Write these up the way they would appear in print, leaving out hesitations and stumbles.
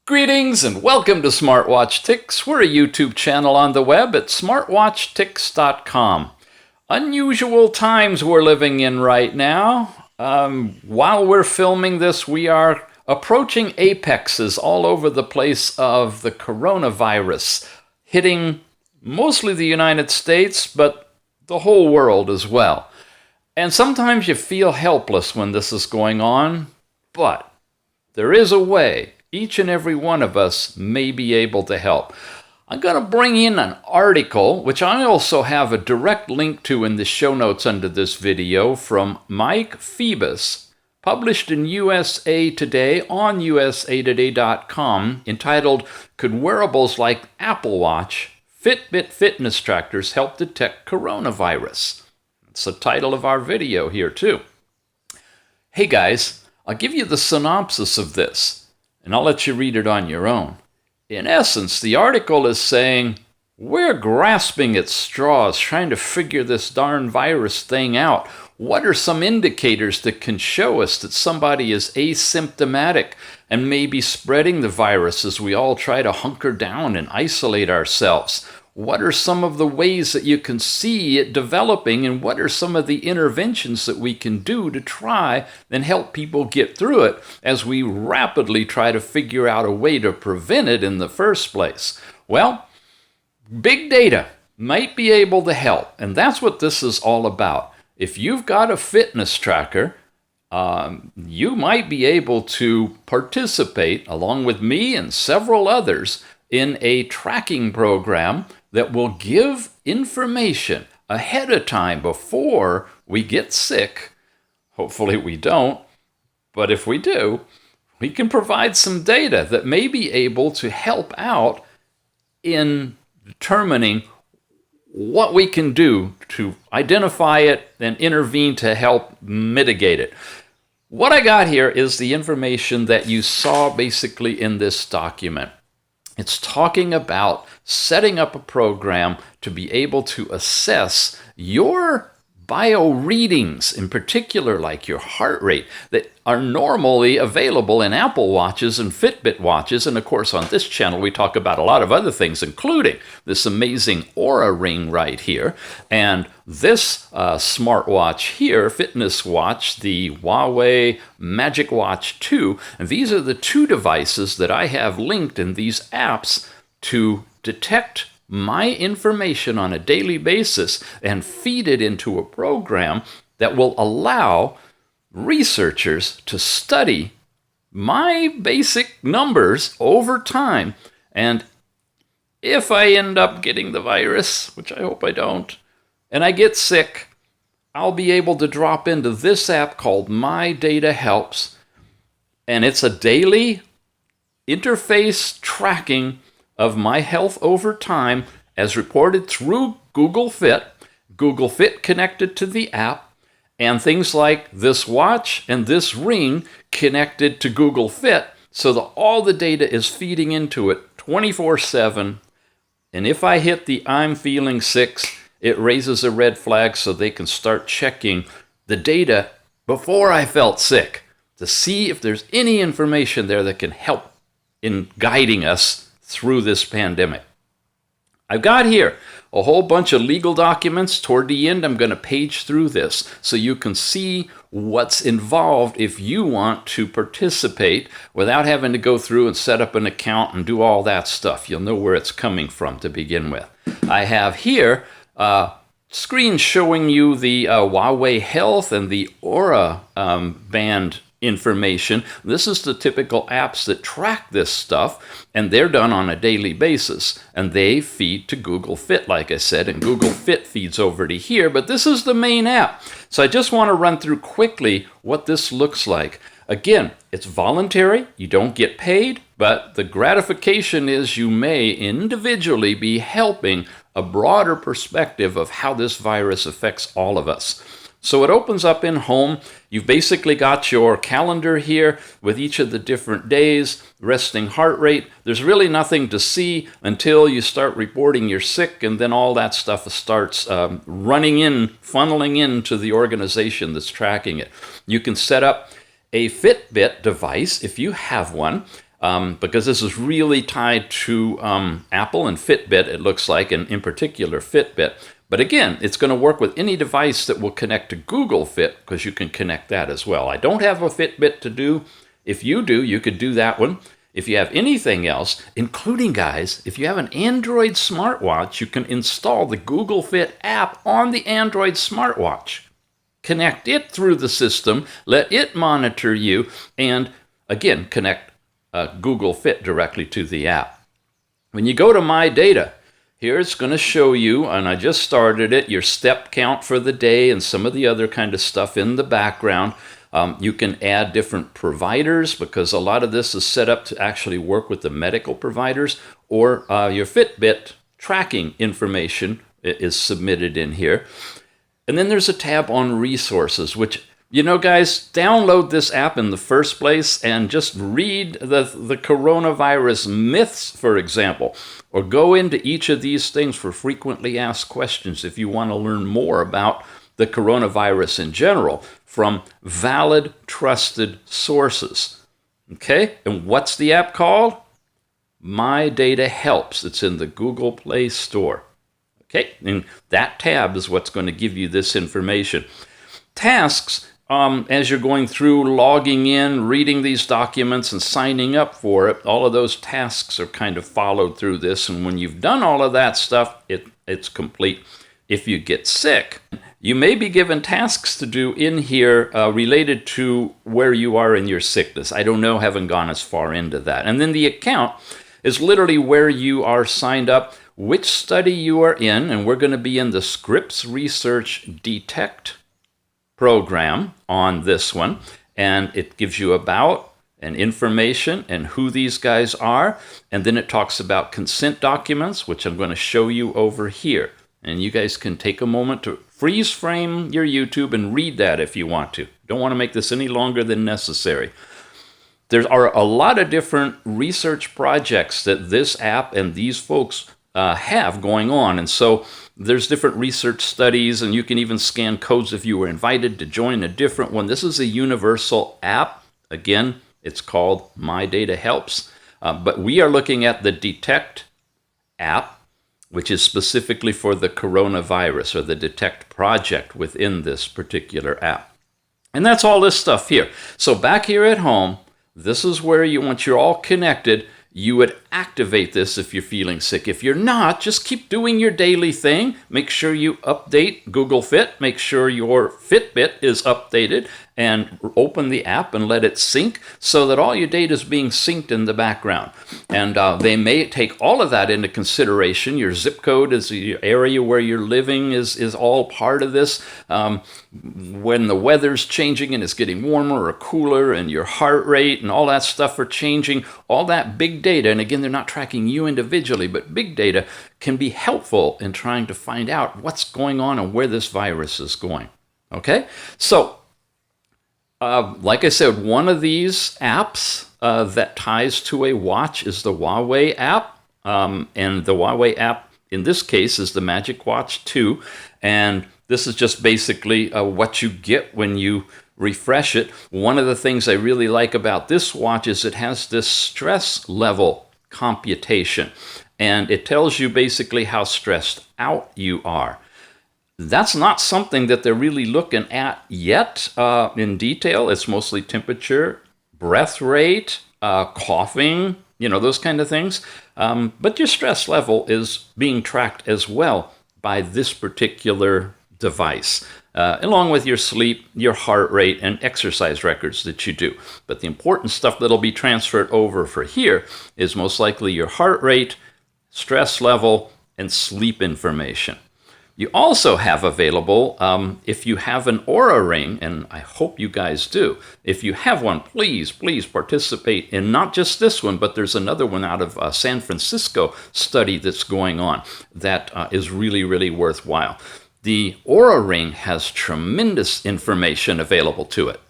Greetings and welcome to Smartwatch Ticks. We're a YouTube channel on the web at smartwatchticks.com. Unusual times we're living in right now. While we're filming this, we are approaching apexes all over the place of the coronavirus, hitting mostly the United States, but the whole world as well. And sometimes you feel helpless when this is going on, but there is a way. Each and every one of us may be able to help. I'm going to bring in an article, which I also have a direct link to in the show notes under this video, from Mike Feibus, published in USA Today on usatoday.com, entitled, "Could Wearables like Apple Watch, Fitbit fitness trackers help detect coronavirus?" That's the title of our video here too. Hey guys, I'll give you the synopsis of this, and I'll let you read it on your own. In essence, the article is saying, we're grasping at straws trying to figure this darn virus thing out. What are some indicators that can show us that somebody is asymptomatic and may be spreading the virus as we all try to hunker down and isolate ourselves? What are some of the ways that you can see it developing, and what are some of the interventions that we can do to try and help people get through it as we rapidly try to figure out a way to prevent it in the first place? Well, big data might be able to help, and that's what this is all about. If you've got a fitness tracker, you might be able to participate, along with me and several others, in a tracking program that will give information ahead of time before we get sick. Hopefully we don't, but if we do, we can provide some data that may be able to help out in determining what we can do to identify it and intervene to help mitigate it. What I got here is the information that you saw basically in this document. It's talking about setting up a program to be able to assess your bio readings, in particular like your heart rate, that are normally available in Apple Watches and Fitbit watches. And of course, on this channel, we talk about a lot of other things, including this amazing Aura ring right here. And this smartwatch here, fitness watch, the Huawei Magic Watch 2. And these are the two devices that I have linked in these apps to detect my information on a daily basis and feed it into a program that will allow researchers to study my basic numbers over time. And if I end up getting the virus, which I hope I don't, and I get sick, I'll be able to drop into this app called My Data Helps, and it's a daily interface tracking of my health over time as reported through Google Fit connected to the app, and things like this watch and this ring connected to Google Fit, so that all the data is feeding into it 24/7. And if I hit the I'm feeling sick, it raises a red flag so they can start checking the data before I felt sick to see if there's any information there that can help in guiding us through this pandemic. I've got here a whole bunch of legal documents. Toward the end, I'm going to page through this so you can see what's involved if you want to participate without having to go through and set up an account and do all that stuff. You'll know where it's coming from to begin with. I have here a screen showing you the Huawei Health and the Aura band information. This is the typical apps that track this stuff, and they're done on a daily basis, and they feed to Google Fit, like I said, and Google Fit feeds over to here, but this is the main app. So I just want to run through quickly what this looks like. Again, it's voluntary, you don't get paid, but the gratification is you may individually be helping a broader perspective of how this virus affects all of us. So it opens up in Home. You've basically got your calendar here with each of the different days, resting heart rate. There's really nothing to see until you start reporting you're sick, and then all that stuff starts funneling into the organization that's tracking it. You can set up a Fitbit device if you have one. because this is really tied to Apple and Fitbit, it looks like, and in particular Fitbit. But again, it's going to work with any device that will connect to Google Fit, because you can connect that as well. I don't have a Fitbit to do. If you do, you could do that one. If you have anything else, including, guys, if you have an Android smartwatch, you can install the Google Fit app on the Android smartwatch. Connect it through the system, let it monitor you, and again, connect Google Fit directly to the app. When you go to My Data, here it's going to show you, and I just started it, your step count for the day and some of the other kind of stuff in the background. You can add different providers, because a lot of this is set up to actually work with the medical providers, or your Fitbit tracking information is submitted in here. And then there's a tab on resources, which, you know, guys, download this app in the first place and just read the coronavirus myths, for example, or go into each of these things for frequently asked questions if you want to learn more about the coronavirus in general from valid, trusted sources. Okay, and what's the app called? My Data Helps. It's in the Google Play Store. Okay, and that tab is what's going to give you this information. Tasks, as you're going through, logging in, reading these documents, and signing up for it, all of those tasks are kind of followed through this. And when you've done all of that stuff, it's complete. If you get sick, you may be given tasks to do in here related to where you are in your sickness. I don't know, haven't gone as far into that. And then the account is literally where you are signed up, which study you are in, and we're going to be in the Scripps Research Detect program on this one. And it gives you about and information and who these guys are. And then it talks about consent documents, which I'm going to show you over here. And you guys can take a moment to freeze frame your YouTube and read that if you want to. Don't want to make this any longer than necessary. There are a lot of different research projects that this app and these folks have going on. And so there's different research studies, and you can even scan codes if you were invited to join a different one. This is a universal app. Again, it's called My Data Helps. But we are looking at the Detect app, which is specifically for the coronavirus, or the Detect project within this particular app. And that's all this stuff here. So back here at home, this is where you, once you're all connected, you would activate this if you're feeling sick. If you're not, just keep doing your daily thing. Make sure you update Google Fit. Make sure your Fitbit is updated, and open the app and let it sync so that all your data is being synced in the background. And they may take all of that into consideration. Your zip code is the area where you're living is all part of this. When the weather's changing and it's getting warmer or cooler, and your heart rate and all that stuff are changing, all that big data, and again, they're not tracking you individually, but big data can be helpful in trying to find out what's going on and where this virus is going. Okay? So, like I said, one of these apps that ties to a watch is the Huawei app. And the Huawei app, in this case, is the Magic Watch 2. And this is just basically what you get when you refresh it. One of the things I really like about this watch is it has this stress level computation. And it tells you basically how stressed out you are. That's not something that they're really looking at yet in detail. It's mostly temperature, breath rate, coughing, those kind of things. But your stress level is being tracked as well by this particular device, along with your sleep, your heart rate, and exercise records that you do. But the important stuff that'll be transferred over for here is most likely your heart rate, stress level, and sleep information. You also have available, if you have an Oura Ring, and I hope you guys do, if you have one, please participate in not just this one, but there's another one out of San Francisco study that's going on that is really, really worthwhile. The Oura Ring has tremendous information available to it.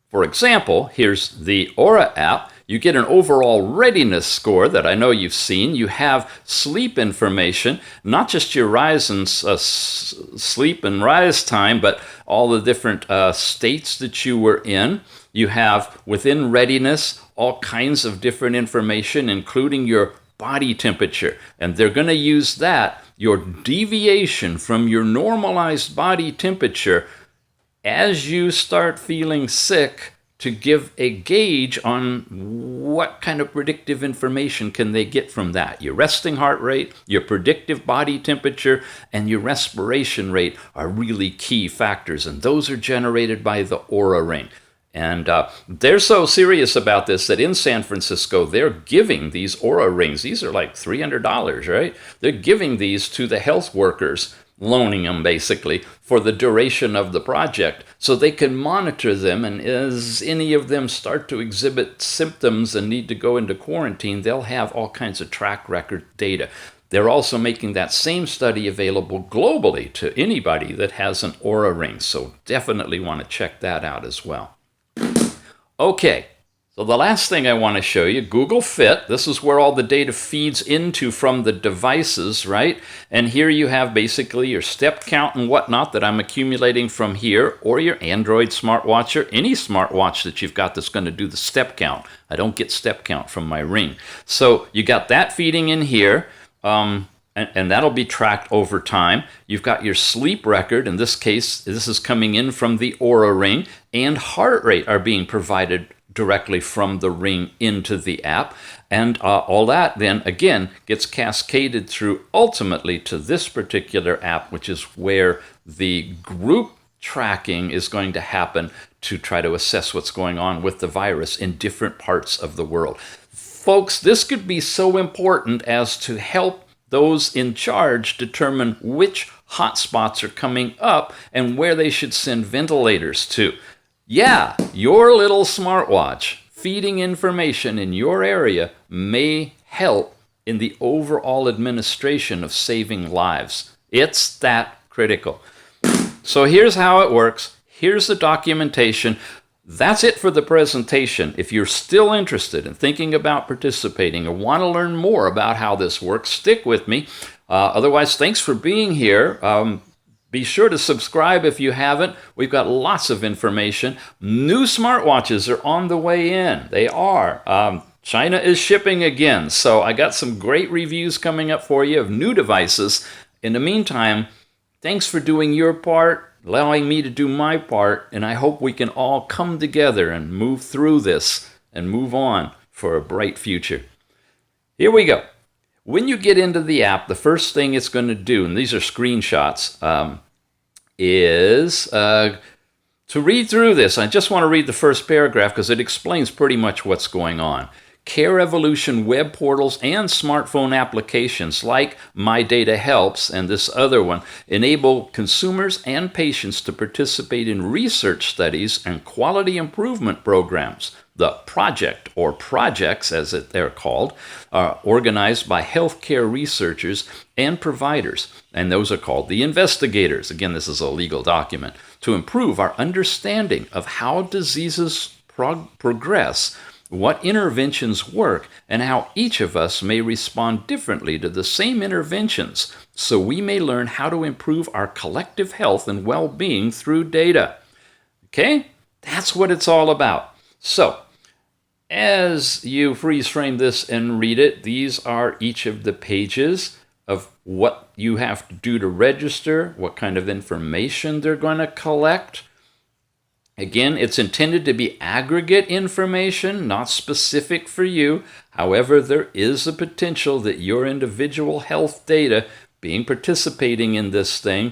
For example, here's the Oura app. You get an overall readiness score that I know you've seen. You have sleep information, not just your rise and sleep and rise time, but all the different states that you were in. You have, within readiness, all kinds of different information, including your body temperature. And they're going to use that, your deviation from your normalized body temperature, as you start feeling sick, to give a gauge on what kind of predictive information can they get from that. Your resting heart rate, your predictive body temperature, and your respiration rate are really key factors, and those are generated by the Oura Ring. And they're so serious about this that in San Francisco, they're giving these Oura Rings. These are like $300, right? They're giving these to the health workers, loaning them basically for the duration of the project so they can monitor them, and as any of them start to exhibit symptoms and need to go into quarantine, they'll have all kinds of track record data. They're also making that same study available globally to anybody that has an Oura Ring, so definitely want to check that out as well. Okay, so the last thing I want to show you, Google Fit. This is where all the data feeds into from the devices, right? And here you have basically your step count and whatnot that I'm accumulating from here, or your Android smartwatch, or any smartwatch that you've got that's going to do the step count. I don't get step count from my Ring. So you got that feeding in here, and that'll be tracked over time. You've got your sleep record. In this case, this is coming in from the Oura Ring, and heart rate are being provided directly from the Ring into the app. And all that then, again, gets cascaded through ultimately to this particular app, which is where the group tracking is going to happen to try to assess what's going on with the virus in different parts of the world. Folks, this could be so important as to help those in charge determine which hotspots are coming up and where they should send ventilators to. Yeah, your little smartwatch feeding information in your area may help in the overall administration of saving lives. It's that critical. So here's how it works. Here's the documentation. That's it for the presentation. If you're still interested in thinking about participating or want to learn more about how this works, stick with me. Otherwise, thanks for being here. Be sure to subscribe if you haven't. We've got lots of information. New smartwatches are on the way in. They are. China is shipping again. So I got some great reviews coming up for you of new devices. In the meantime, thanks for doing your part, allowing me to do my part, and I hope we can all come together and move through this and move on for a bright future. Here we go. When you get into the app, the first thing it's going to do, and these are screenshots, is to read through this. I just want to read the first paragraph because it explains pretty much what's going on. Care Evolution web portals and smartphone applications like My Data Helps and this other one enable consumers and patients to participate in research studies and quality improvement programs. The project, or projects as they're called, are organized by healthcare researchers and providers, and those are called the investigators. Again, this is a legal document, to improve our understanding of how diseases progress, what interventions work, and how each of us may respond differently to the same interventions, so we may learn how to improve our collective health and well-being through data. Okay? That's what it's all about. So, as you freeze frame this and read it, these are each of the pages of what you have to do to register, what kind of information they're going to collect. Again, it's intended to be aggregate information, not specific for you. However, there is a potential that your individual health data participating in this thing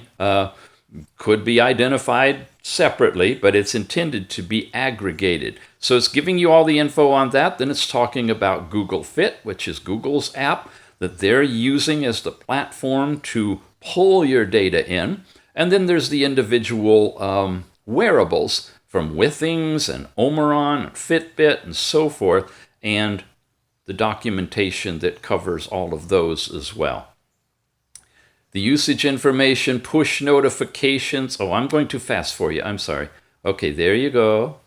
could be identified separately, but it's intended to be aggregated. So it's giving you all the info on that. Then it's talking about Google Fit, which is Google's app that they're using as the platform to pull your data in. And then there's the individual wearables from Withings and Omron and Fitbit and so forth, and the documentation that covers all of those as well. The usage information, push notifications. Oh, I'm going too fast for you. I'm sorry. Okay, there you go.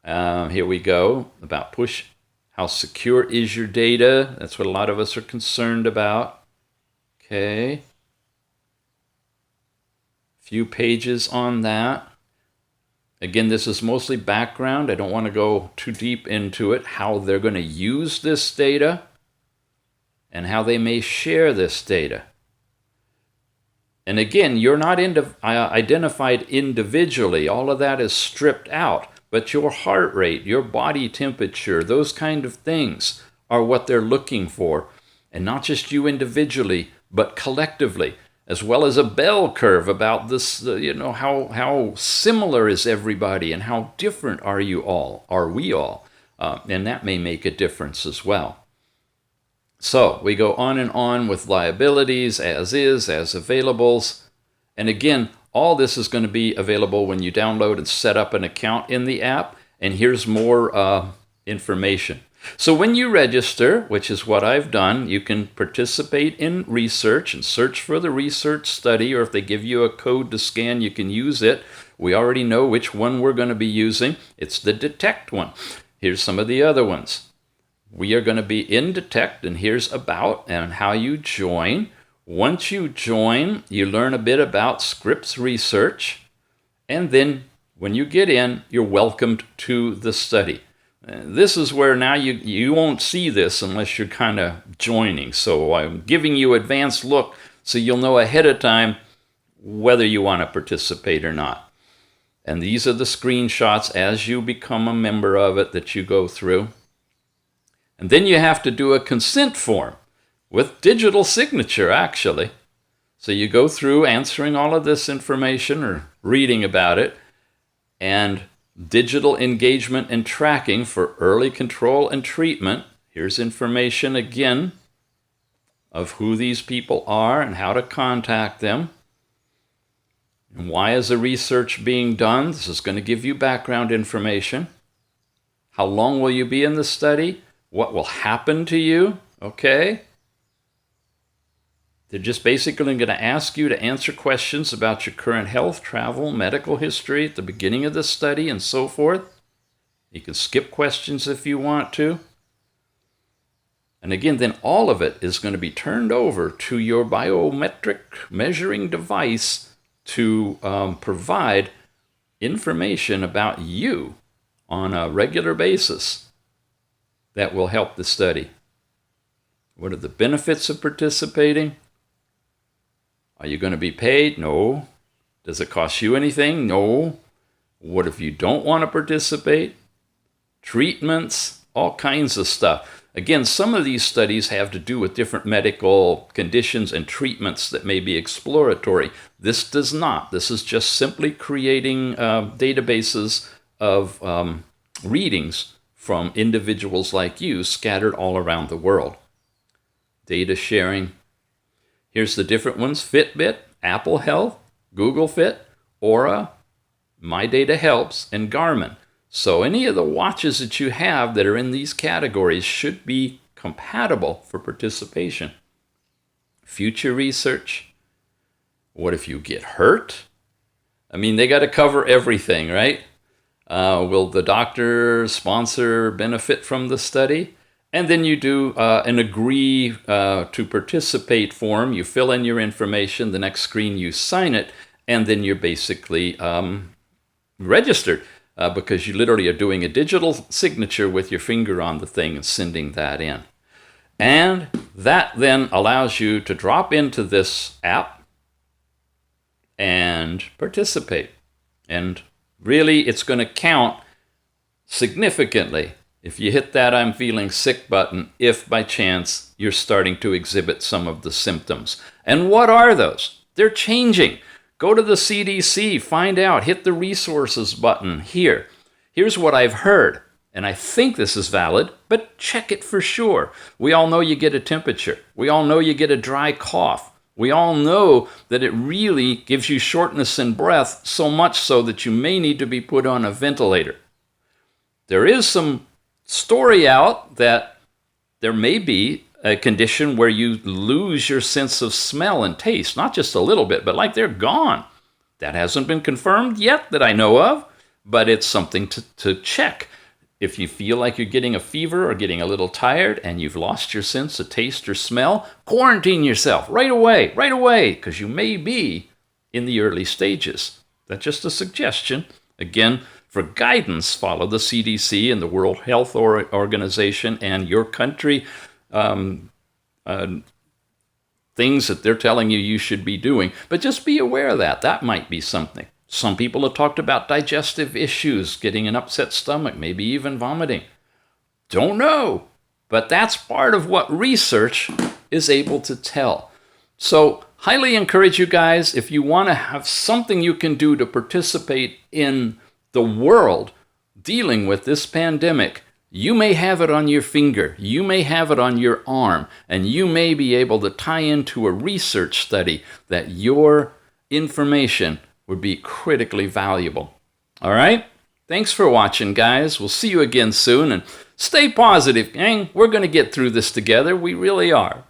Here we go. About push. How secure is your data? That's what a lot of us are concerned about. Okay. Few pages on that. Again, this is mostly background. I don't want to go too deep into it, how they're going to use this data and how they may share this data. And again, you're not identified individually. All of that is stripped out. But your heart rate, your body temperature, those kind of things are what they're looking for. And not just you individually, but collectively, as well as a bell curve about this, how similar is everybody and how different are we all? And that may make a difference as well. So we go on and on with liabilities, as is, as availables. And again, all this is going to be available when you download and set up an account in the app. And here's more information. So when you register, which is what I've done, you can participate in research and search for the research study, or if they give you a code to scan, you can use it. We already know which one we're going to be using. It's the Detect one. Here's some of the other ones. We are going to be in Detect, and here's about and how you join. Once you join, you learn a bit about Scripps research, and then when you get in, you're welcomed to the study. This is where now you won't see this unless you're kind of joining. So I'm giving you advanced look so you'll know ahead of time whether you want to participate or not. And these are the screenshots as you become a member of it that you go through. And then you have to do a consent form with digital signature, actually. So you go through answering all of this information or reading about it, and digital engagement and tracking for early control and treatment. Here's information again of who these people are and how to contact them. And why is the research being done? This is going to give you background information. How long will you be in the study? What will happen to you? Okay. They're just basically going to ask you to answer questions about your current health, travel, medical history at the beginning of the study, and so forth. You can skip questions if you want to. And again, then all of it is going to be turned over to your biometric measuring device to provide information about you on a regular basis that will help the study. What are the benefits of participating? Are you going to be paid? No. Does it cost you anything? No. What if you don't want to participate? Treatments, all kinds of stuff. Again, some of these studies have to do with different medical conditions and treatments that may be exploratory. This does not. This is just simply creating databases of readings from individuals like you scattered all around the world. Data sharing. Here's the different ones: Fitbit, Apple Health, Google Fit, Aura, My Data Helps, and Garmin. So any of the watches that you have that are in these categories should be compatible for participation. Future research. What if you get hurt? I mean, they got to cover everything, right? Will the doctor sponsor benefit from the study? And then you do an agree to participate form. You fill in your information. The next screen, you sign it. And then you're basically registered because you literally are doing a digital signature with your finger on the thing and sending that in. And that then allows you to drop into this app and participate. And really, it's going to count significantly if you hit that I'm feeling sick button, if by chance you're starting to exhibit some of the symptoms. And what are those? They're changing. Go to the CDC, find out, hit the resources button here. Here's what I've heard, and I think this is valid, but check it for sure. We all know you get a temperature. We all know you get a dry cough. We all know that it really gives you shortness in breath, so much so that you may need to be put on a ventilator. There is some story out that there may be a condition where you lose your sense of smell and taste, not just a little bit, but like they're gone. That hasn't been confirmed yet that I know of, but it's something to check. If you feel like you're getting a fever or getting a little tired and you've lost your sense of taste or smell, quarantine yourself right away, because you may be in the early stages. That's just a suggestion. Again, For guidance, follow the CDC and the World Health Organization and your country things that they're telling you should be doing. But just be aware of that. That might be something. Some people have talked about digestive issues, getting an upset stomach, maybe even vomiting. Don't know. But that's part of what research is able to tell. So highly encourage you guys, if you want to have something you can do to participate in the world dealing with this pandemic, you may have it on your finger, you may have it on your arm, and you may be able to tie into a research study that your information would be critically valuable. All right? Thanks for watching, guys. We'll see you again soon, and stay positive, gang. We're going to get through this together. We really are.